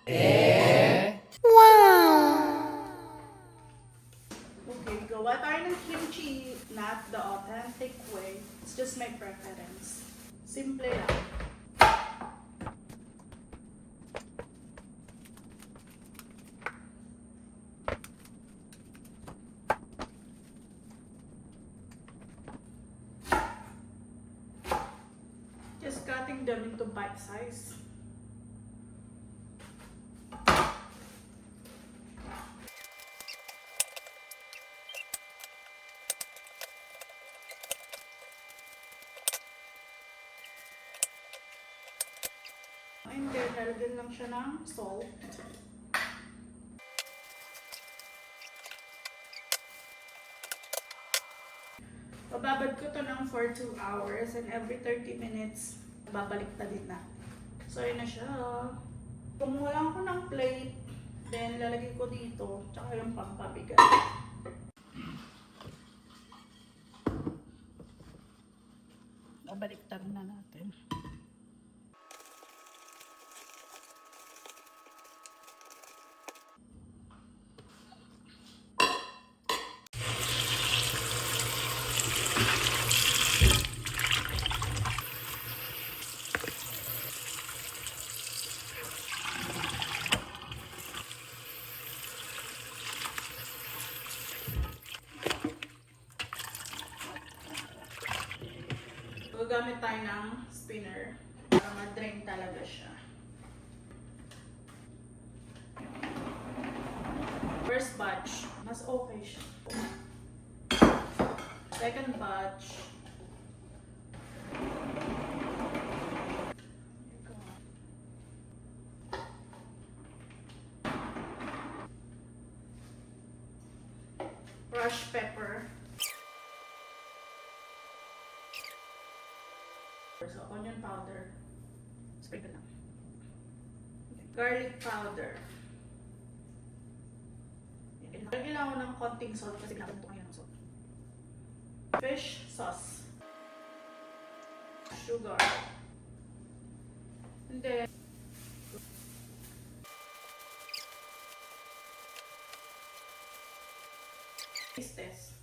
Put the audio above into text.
Okay, gawa tayo ng kimchi, not the authentic way. It's just my preference. Simple lang. Just cutting them into bite size. And then, lalagyan lang siya ng salt. Bababad ko to ng for 2 hours and every 30 minutes, babalik na din na. So, yun na siya. Kumuha lang ako ng plate, then lalagay ko dito, tsaka yung pampabigat. Babaliktad na natin. Gagamit tayo ng spinner para ma-drain talaga siya. First batch, mas okay siya. Second batch, crushed pepper. So, onion powder. Sprinkle lang. Garlic powder. Lagyan lang ako ng konting salt kasi pinapagod ko ngayon ng salt. Fish sauce. Sugar. And then, taste test.